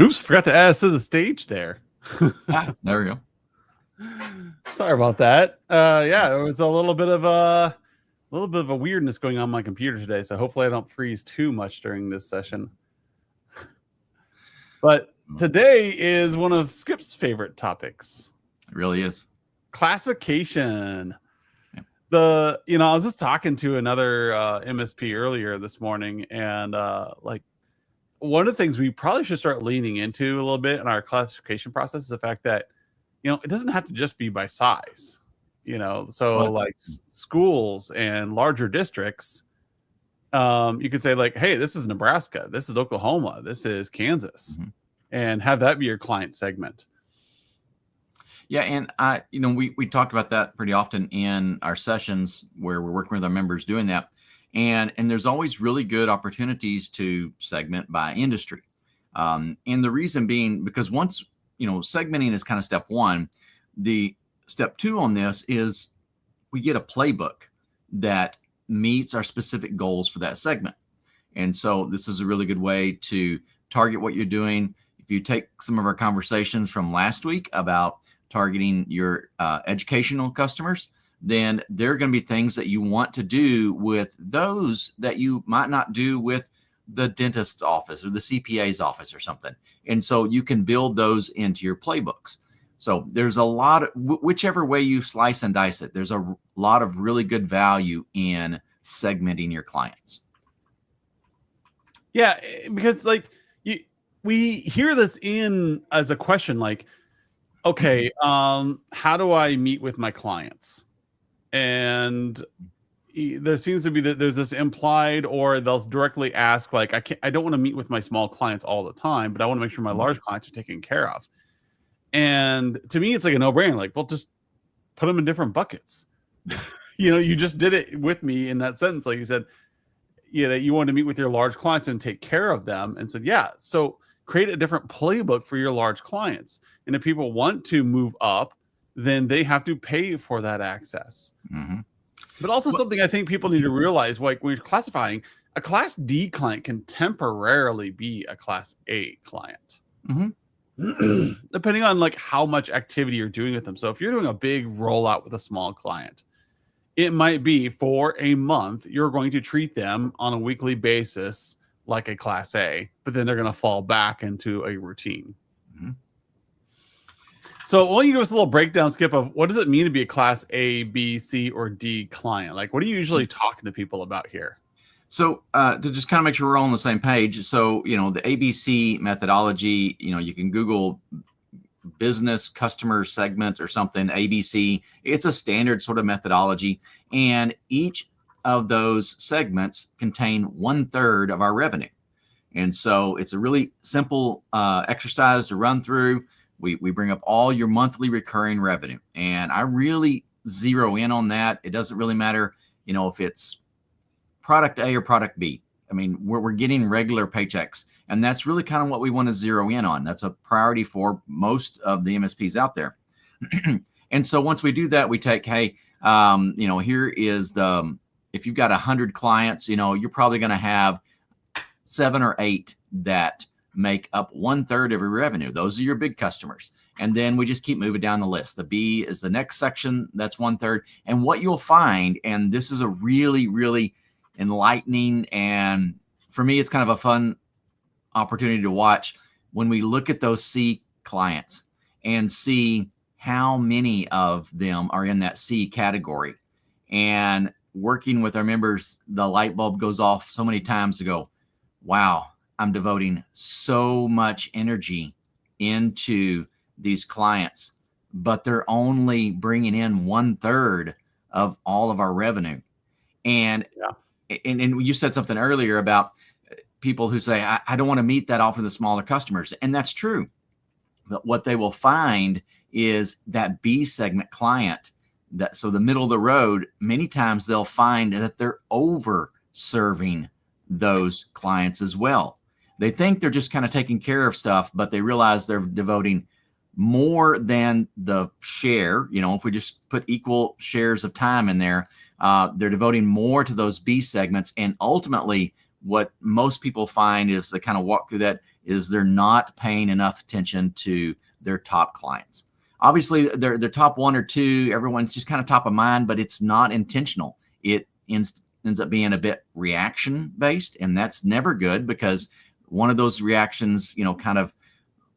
Oops, forgot to add us to the stage there. There we go. Sorry about that. Yeah, it was a little bit of a weirdness going on my computer today, so hopefully I don't freeze too much during this session. But today is one of Skip's favorite topics. It really is. Classification. Yeah. I was just talking to another MSP earlier this morning, and like one of the things we probably should start leaning into a little bit in our classification process is the fact that it doesn't have to just be by size. So Well, like schools and larger districts, you could say like, hey, this is Nebraska, this is Oklahoma, this is Kansas, and have that be your client segment. Yeah, and we talk about that pretty often in our sessions where we're working with our members doing that, and there's always really good opportunities to segment by industry, and the reason being because once segmenting is kind of step one. The step two on this is we get a playbook that meets our specific goals for that segment, and so this is a really good way to target what you're doing. If you take some of our conversations from last week about targeting your educational customers, then there are going to be things that you want to do with those that you might not do with the dentist's office or the CPA's office or something. And so you can build those into your playbooks. So there's a lot of, whichever way you slice and dice it, there's a lot of really good value in segmenting your clients. Yeah, because we hear this in as a question, like, okay, how do I meet with my clients? And there seems to be that there's this implied, or they'll directly ask, like, I don't want to meet with my small clients all the time, but I want to make sure my large clients are taken care of. And to me, it's like a no-brainer. Like, well, just put them in different buckets. You just did it with me in that sentence. Like you said, that you want to meet with your large clients and take care of them, and said, yeah, so create a different playbook for your large clients. And if people want to move up, then they have to pay for that access. But also something I think people need to realize, like when you're classifying, a Class D client can temporarily be a Class A client. Depending on like how much activity you're doing with them. So if you're doing a big rollout with a small client, it might be for a month, you're going to treat them on a weekly basis like a Class A, but then they're going to fall back into a routine. So why don't you give us a little breakdown, Skip, of what does it mean to be a Class A, B, C, or D client? Like, what are you usually talking to people about here? So to just kind of make sure we're all on the same page. So, the ABC methodology, you can Google business customer segment or something, ABC. It's a standard sort of methodology. And each of those segments contain 1/3 of our revenue. And so it's a really simple exercise to run through. We bring up all your monthly recurring revenue. And I really zero in on that. It doesn't really matter, if it's product A or product B. I mean, we're getting regular paychecks, and that's really kind of what we want to zero in on. That's a priority for most of the MSPs out there. And so once we do that, we take, hey, here is if you've got 100 clients, you're probably going to have 7 or 8 that make up 1/3 of your revenue. Those are your big customers. And then we just keep moving down the list. The B is the next section. That's 1/3. And what you'll find, and this is a really, really enlightening, and for me, it's kind of a fun opportunity to watch when we look at those C clients and see how many of them are in that C category. And working with our members, the light bulb goes off so many times to go, wow, I'm devoting so much energy into these clients, but they're only bringing in 1/3 of all of our revenue. And you said something earlier about people who say, I don't want to meet that often the smaller customers. And that's true. But what they will find is that B segment client, so the middle of the road, many times they'll find that they're over serving those clients as well. They think they're just kind of taking care of stuff, but they realize they're devoting more than the share. If we just put equal shares of time in there, they're devoting more to those B segments. And ultimately, what most people find is they kind of walk through that is they're not paying enough attention to their top clients. Obviously, they're top one or two. Everyone's just kind of top of mind, but it's not intentional. It ends up being a bit reaction based, and that's never good because one of those reactions, kind of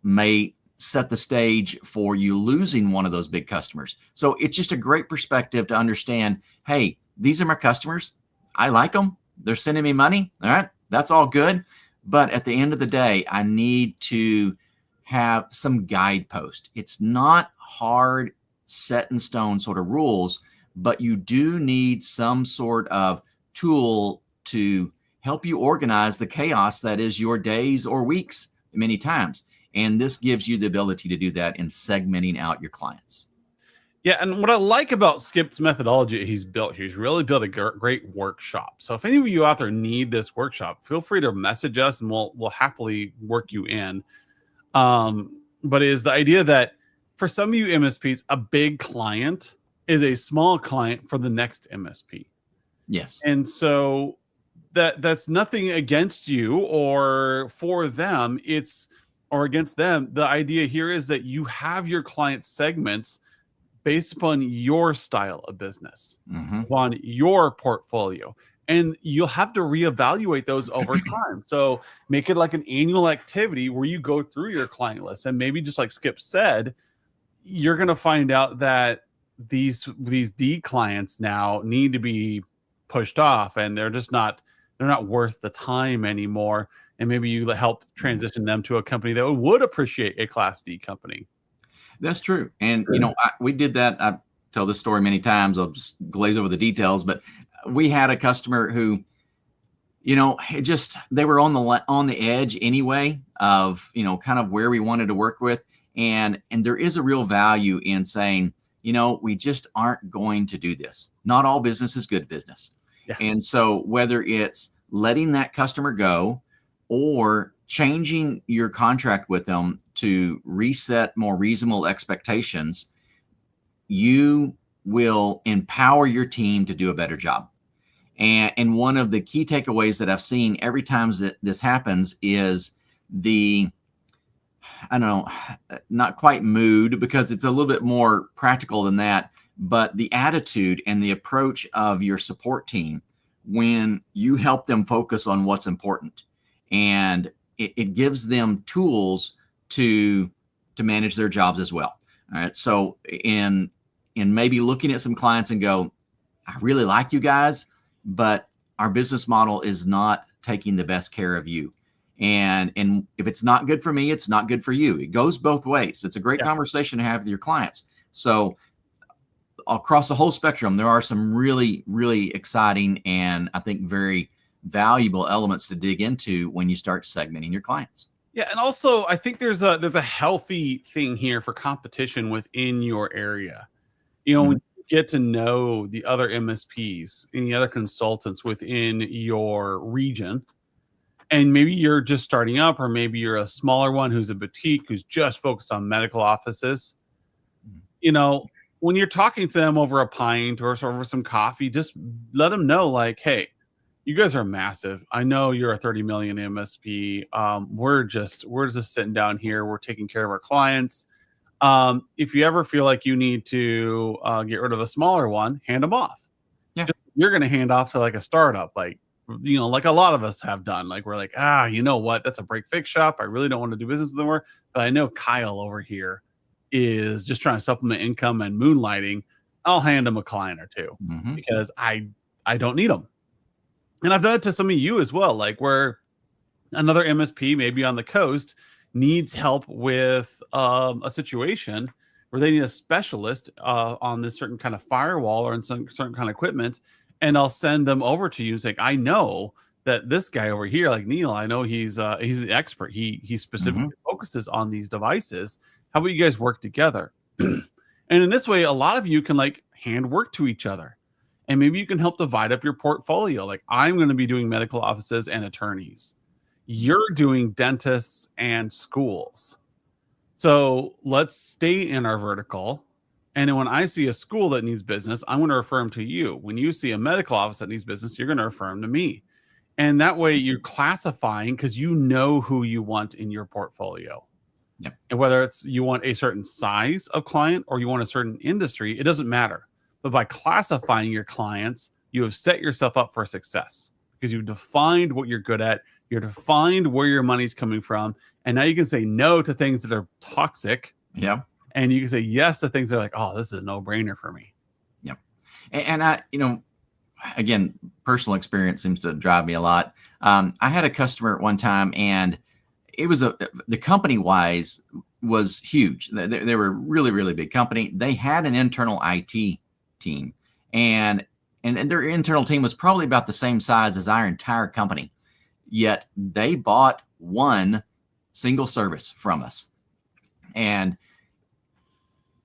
may set the stage for you losing one of those big customers. So it's just a great perspective to understand, hey, these are my customers. I like them. They're sending me money. All right. That's all good. But at the end of the day, I need to have some guidepost. It's not hard, set in stone sort of rules, but you do need some sort of tool to help you organize the chaos that is your days or weeks many times. And this gives you the ability to do that in segmenting out your clients. Yeah, and what I like about Skip's methodology he's really built a great workshop. So if any of you out there need this workshop, feel free to message us and we'll happily work you in. But it is the idea that for some of you MSPs, a big client is a small client for the next MSP. Yes. And so that's nothing against you or for them, or against them. The idea here is that you have your client segments based upon your style of business, on your portfolio. And you'll have to reevaluate those over time. So make it like an annual activity where you go through your client list. And maybe just like Skip said, you're going to find out that these D clients now need to be pushed off and they're not worth the time anymore. And maybe you help transition them to a company that would appreciate a Class D company. That's true. And, we did that. I tell this story many times. I'll just glaze over the details, but we had a customer who, they were on the edge anyway of, kind of where we wanted to work with. And there is a real value in saying, we just aren't going to do this. Not all business is good business. Yeah. And so whether it's letting that customer go or changing your contract with them to reset more reasonable expectations, you will empower your team to do a better job. And one of the key takeaways that I've seen every time that this happens is not quite mood, because it's a little bit more practical than that, but the attitude and the approach of your support team when you help them focus on what's important. And it gives them tools to manage their jobs as well. All right. So in maybe looking at some clients and go, I really like you guys, but our business model is not taking the best care of you. And if it's not good for me, it's not good for you. It goes both ways. It's a great conversation to have with your clients. So across the whole spectrum, there are some really, really exciting and I think very valuable elements to dig into when you start segmenting your clients. Yeah, and also I think there's a healthy thing here for competition within your area. When you get to know the other MSPs and the other consultants within your region, and maybe you're just starting up, or maybe you're a smaller one who's a boutique who's just focused on medical offices. When you're talking to them over a pint or over some coffee, just let them know, like, hey, you guys are massive. I know you're a 30 million MSP. We're just sitting down here. We're taking care of our clients. If you ever feel like you need to get rid of a smaller one, hand them off. Yeah. You're going to hand off to like a startup, like a lot of us have done. Like we're like, you know what? That's a break fix shop. I really don't want to do business with them more. But I know Kyle over here is just trying to supplement income and moonlighting. I'll hand him a client or two because I don't need them. And I've done it to some of you as well, like where another MSP maybe on the coast needs help with a situation where they need a specialist on this certain kind of firewall or in some certain kind of equipment. And I'll send them over to you and say, I know that this guy over here, like Neil, I know he's the expert. He specifically focuses on these devices. How about you guys work together? And in this way, a lot of you can like hand work to each other. And maybe you can help divide up your portfolio. Like I'm going to be doing medical offices and attorneys. You're doing dentists and schools. So let's stay in our vertical. And then when I see a school that needs business, I'm going to refer them to you. When you see a medical office that needs business, you're going to refer them to me. And that way you're classifying because you know who you want in your portfolio. Yep. And whether it's you want a certain size of client or you want a certain industry, it doesn't matter. But by classifying your clients, you have set yourself up for success because you've defined what you're good at. You're defined where your money's coming from. And now you can say no to things that are toxic. Yeah. And you can say yes to things that are like, oh, this is a no-brainer for me. Yep. And I, again, personal experience seems to drive me a lot. I had a customer at one time, and it was the company wise was huge. They were a really, really big company. They had an internal IT team, and their internal team was probably about the same size as our entire company. Yet they bought one single service from us. And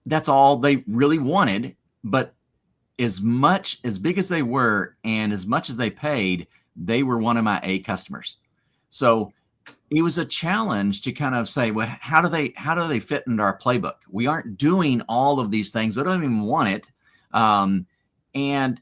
that's all they really wanted. But as big as they were and as much as they paid, they were one of my A customers. So it was a challenge to kind of say, well, how do they fit into our playbook? We aren't doing all of these things. They don't even want it. And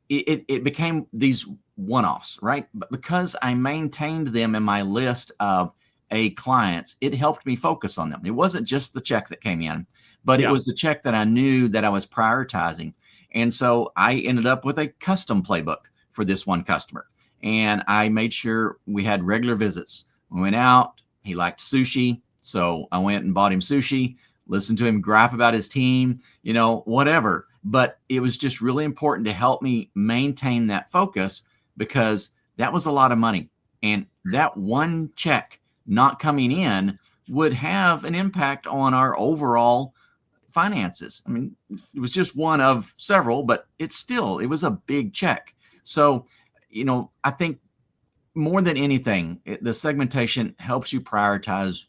it became these one-offs, right? But because I maintained them in my list of A clients, it helped me focus on them. It wasn't just the check that came in, but it was the check that I knew that I was prioritizing. And so I ended up with a custom playbook for this one customer. And I made sure we had regular visits. We went out. He liked sushi. So I went and bought him sushi, listened to him gripe about his team, whatever. But it was just really important to help me maintain that focus because that was a lot of money. And that one check not coming in would have an impact on our overall finances. I mean, it was just one of several, but it was a big check. So, I think more than anything, the segmentation helps you prioritize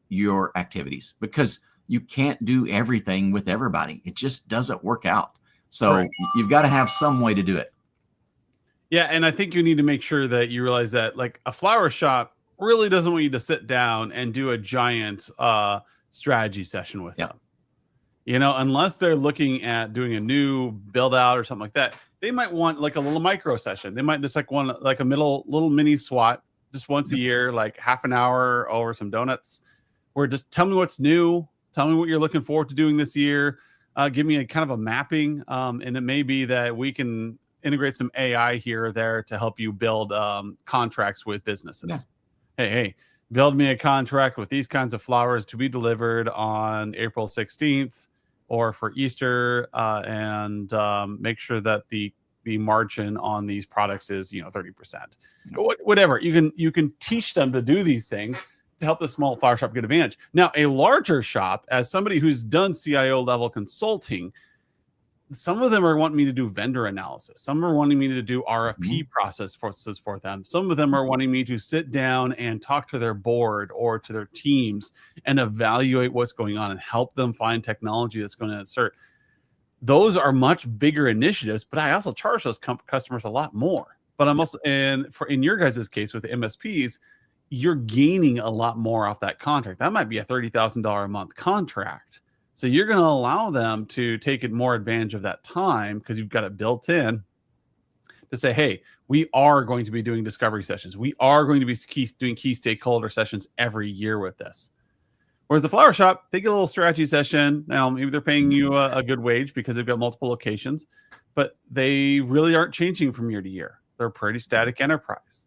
your activities because you can't do everything with everybody. It just doesn't work out. So you've got to have some way to do it. Yeah. And I think you need to make sure that you realize that like a flower shop really doesn't want you to sit down and do a giant strategy session with them. Unless they're looking at doing a new build out or something like that, they might want like a little micro session. They might just want like a little mini SWAT just once a year, like half an hour over some donuts, or just tell me what's new. Tell me what you're looking forward to doing this year. Give me a kind of a mapping. And it may be that we can integrate some AI here or there to help you build contracts with businesses. Yeah. Hey, build me a contract with these kinds of flowers to be delivered on April 16th or for Easter, and make sure that the margin on these products is 30%. Whatever. You can teach them to do these things to help the small flower shop get advantage. Now, a larger shop, as somebody who's done CIO level consulting, some of them are wanting me to do vendor analysis. Some are wanting me to do RFP processes for them. Some of them are wanting me to sit down and talk to their board or to their teams and evaluate what's going on and help them find technology that's going to insert. Those are much bigger initiatives, but I also charge those customers a lot more. But I'm also, in your guys' case with the MSPs, you're gaining a lot more off that contract. That might be a $30,000 a month contract. So you're going to allow them to take more advantage of that time because you've got it built in to say, hey, we are going to be doing discovery sessions. We are going to be doing key stakeholder sessions every year with this. Whereas the flower shop, they get a little strategy session. Now, maybe they're paying you a good wage because they've got multiple locations, but they really aren't changing from year to year. They're a pretty static enterprise.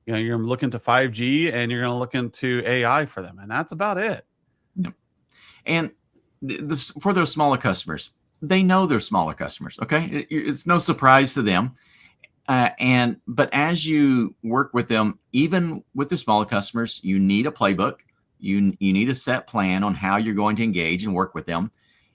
You're looking to 5G and you're going to look into AI for them. And that's about it. Yep. And for those smaller customers, they know they're smaller customers. Okay. It's no surprise to them. But as you work with them, even with the smaller customers, you need a playbook. You need a set plan on how you're going to engage and work with them.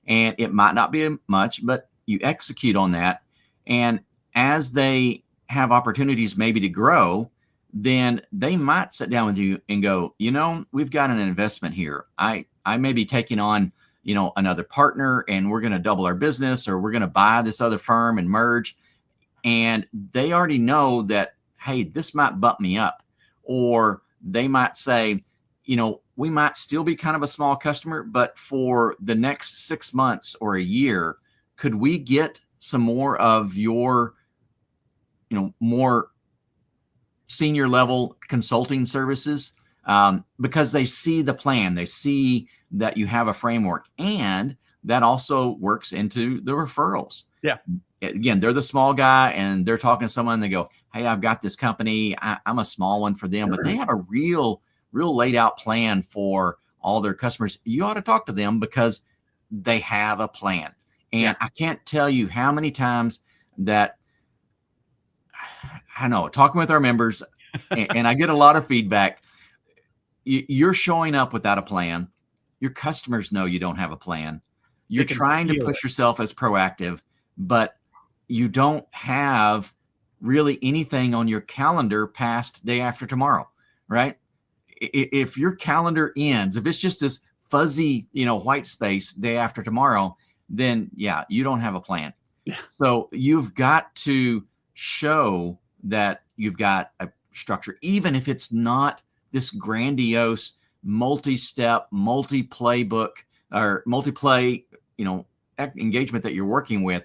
And it might not be much, but you execute on that. And as they have opportunities maybe to grow, then they might sit down with you and go, we've got an investment here. I may be taking on, another partner and we're going to double our business, or we're going to buy this other firm and merge. And they already know that, hey, this might bump me up. Or they might say, we might still be kind of a small customer, but for the next 6 months or a year, could we get some more of your, more senior level consulting services, because they see the plan, they see that you have a framework, and that also works into the referrals. Yeah. Again, they're the small guy and they're talking to someone, they go, hey, I've got this company. I'm a small one for them, but they have a real laid out plan for all their customers. You ought to talk to them because they have a plan. And I can't tell you how many times that I know talking with our members and I get a lot of feedback. You're showing up without a plan. Your customers know you don't have a plan. You're trying to push yourself as proactive, but you don't have really anything on your calendar past day after tomorrow, right? If your calendar ends, if it's just this fuzzy, white space day after tomorrow, then yeah, you don't have a plan. Yeah. So you've got to show that you've got a structure, even if it's not this grandiose multi-step, multi-playbook or multi-play, engagement that you're working with.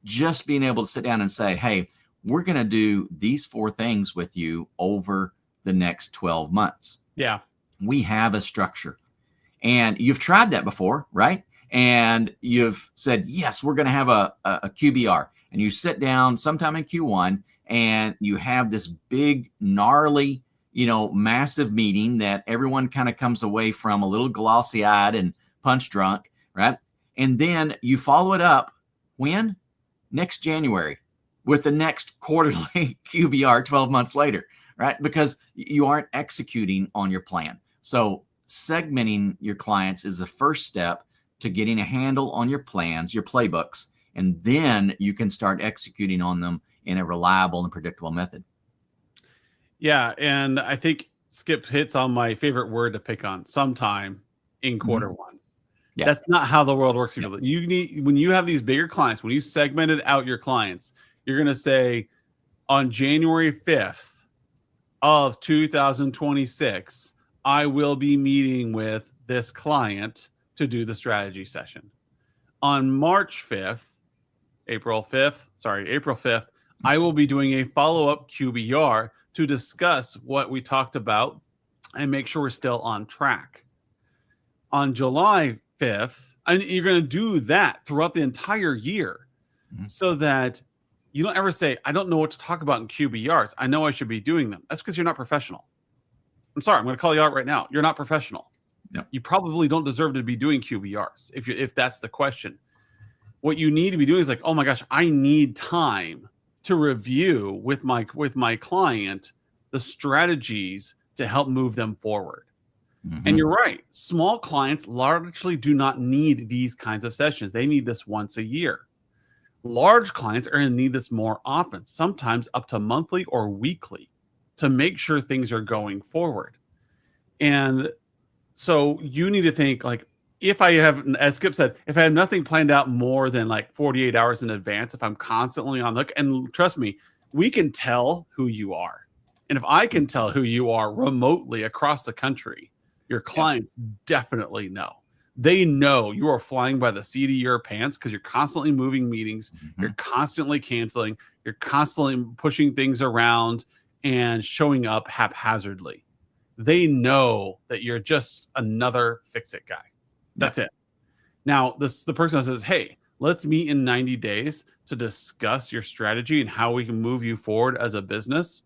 Just being able to sit down and say, hey, we're going to do these 4 things with you over the next 12 months. Yeah. We have a structure. And you've tried that before, right? And you've said, yes, we're going to have a QBR. And you sit down sometime in Q1 and you have this big, gnarly, massive meeting that everyone kind of comes away from a little glossy-eyed and punch drunk, right? And then you follow it up when? Next January with the next quarterly QBR 12 months later, right? Because you aren't executing on your plan. So segmenting your clients is the first step to getting a handle on your plans, your playbooks, and then you can start executing on them in a reliable and predictable method. Yeah, and I think Skip hits on my favorite word to pick on, sometime in quarter one. Yeah. That's not how the world works. People. You need, when you have these bigger clients, when you segmented out your clients, you're going to say on January 5th of 2026, I will be meeting with this client to do the strategy session. On March 5th, April 5th, I will be doing a follow-up QBR to discuss what we talked about and make sure we're still on track. On July 5th, and you're going to do that throughout the entire year so that you don't ever say, I don't know what to talk about in QBRs. I know I should be doing them. That's because you're not professional. I'm sorry. I'm going to call you out right now. You're not professional. Yep. You probably don't deserve to be doing QBRs if that's the question. What you need to be doing is like, oh my gosh, I need time to review with my client the strategies to help move them forward. And you're right. Small clients largely do not need these kinds of sessions. They need this once a year. Large clients are going to need this more often, sometimes up to monthly or weekly, to make sure things are going forward. And so you need to think like, if I have, as Skip said, if I have nothing planned out more than like 48 hours in advance, if I'm constantly on the look, and trust me, we can tell who you are. And if I can tell who you are remotely across the country, your clients definitely know. They know you are flying by the seat of your pants because you're constantly moving meetings. You're constantly canceling. You're constantly pushing things around and showing up haphazardly. They know that you're just another fix-it guy. That's it. Now, the person that says, hey, let's meet in 90 days to discuss your strategy and how we can move you forward as a business.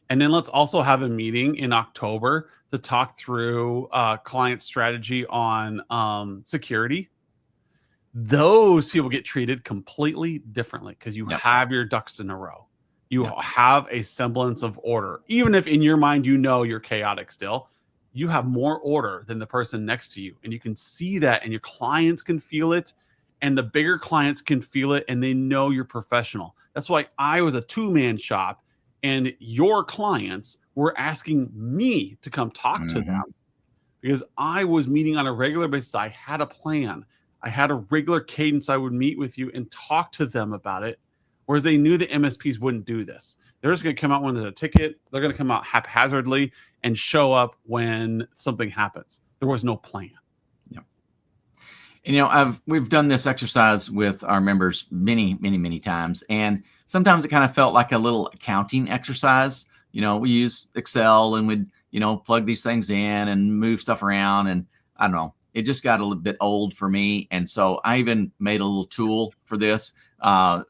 And then let's also have a meeting in October to talk through client strategy on security. Those people get treated completely differently because you have your ducks in a row. You have a semblance of order. Even if in your mind you're chaotic still, you have more order than the person next to you. And you can see that, and your clients can feel it, and the bigger clients can feel it, and they know you're professional. That's why I was a two-man shop, and your clients were asking me to come talk to them because I was meeting on a regular basis. I had a plan. I had a regular cadence. I would meet with you and talk to them about it, whereas they knew the MSPs wouldn't do this. They're just going to come out when there's a ticket. They're going to come out haphazardly and show up when something happens. There was no plan. And, we've done this exercise with our members many, many, many times. And sometimes it kind of felt like a little accounting exercise. we use Excel and we'd, plug these things in and move stuff around. And I don't know, it just got a little bit old for me. And so I even made a little tool for this.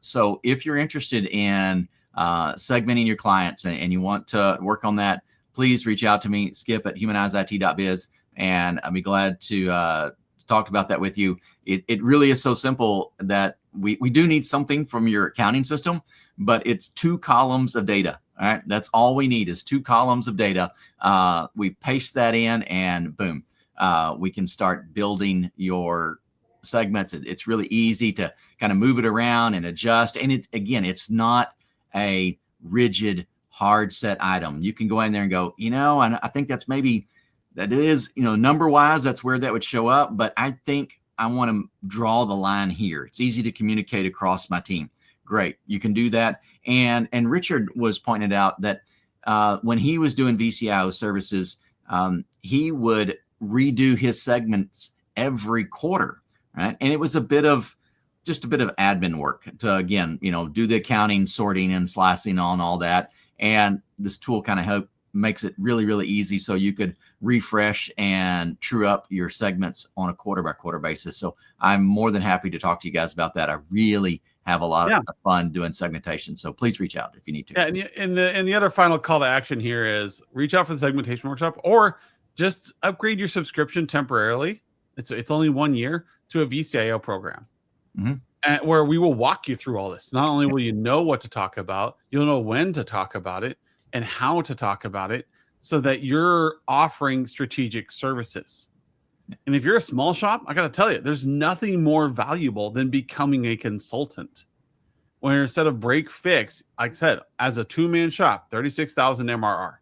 So if you're interested in segmenting your clients and you want to work on that, please reach out to me, skip@humanizeit.biz, and I'll be glad to talk about that with you. It really is so simple that we do need something from your accounting system, but it's 2 columns of data. All right. That's all we need is 2 columns of data. We paste that in and boom, we can start building your segments. It's really easy to kind of move it around and adjust. And it's not a rigid, hard set item. You can go in there and go, and I think that's maybe that is, number wise, that's where that would show up. But I think I want to draw the line here. It's easy to communicate across my team. Great. You can do that. And Richard was pointed out that when he was doing VCIO services, he would redo his segments every quarter. Right. And it was just a bit of admin work to, again, do the accounting, sorting and slicing on all that. And this tool kind of makes it really, really easy. So you could refresh and true up your segments on a quarter by quarter basis. So I'm more than happy to talk to you guys about that. I really have a lot of fun doing segmentation. So please reach out if you need to. Yeah. And the other final call to action here is reach out for the segmentation workshop, or just upgrade your subscription temporarily. It's only 1 year to a VCIO program. Mm-hmm. And where we will walk you through all this. Not only will you know what to talk about, you'll know when to talk about it and how to talk about it so that you're offering strategic services. And if you're a small shop, I got to tell you, there's nothing more valuable than becoming a consultant. Where instead of break fix, like I said, as a 2-man shop, 36,000 MRR.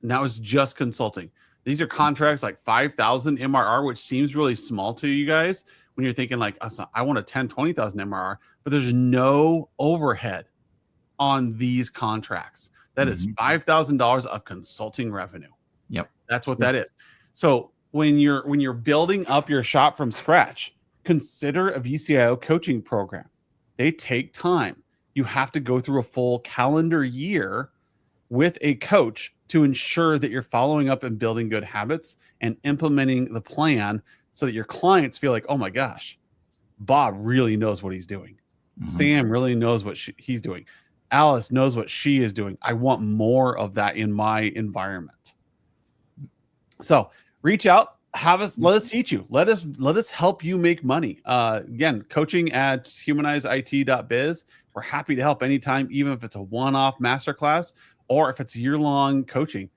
And that was just consulting. These are contracts like 5,000 MRR, which seems really small to you guys when you're thinking like, I want a 10, 20,000 MRR, but there's no overhead on these contracts. That is $5,000 of consulting revenue. Yep. That's what that is. So when you're building up your shop from scratch, consider a VCIO coaching program. They take time. You have to go through a full calendar year with a coach to ensure that you're following up and building good habits and implementing the plan so that your clients feel like, oh my gosh, Bob really knows what he's doing. Sam really knows what he's doing. Alice knows what she is doing. I want more of that in my environment. So reach out, let us teach you. Let us help you make money. Again, coaching at humanizeit.biz. We're happy to help anytime, even if it's a one-off masterclass or if it's year-long coaching.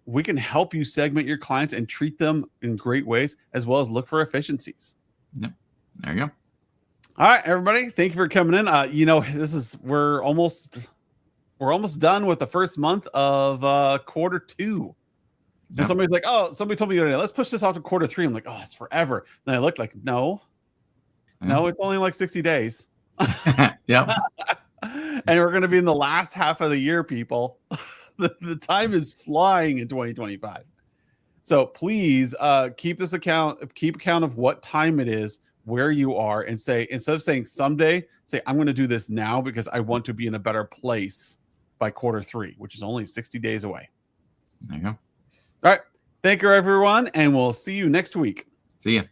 We can help you segment your clients and treat them in great ways, as well as look for efficiencies. Yep. There you go. All right, everybody. Thank you for coming in. We're almost done with the first month of Q2. Yep. And somebody's like, somebody told me the other day, let's push this off to Q3. I'm like, it's forever. And I looked like, no, it's only like 60 days. Yep. And we're going to be in the last half of the year, people. The time is flying in 2025. So please keep account of what time it is, where you are, and say, instead of saying someday, say, I'm going to do this now because I want to be in a better place by Q3, which is only 60 days away. There you go. All right. Thank you, everyone. And we'll see you next week. See ya.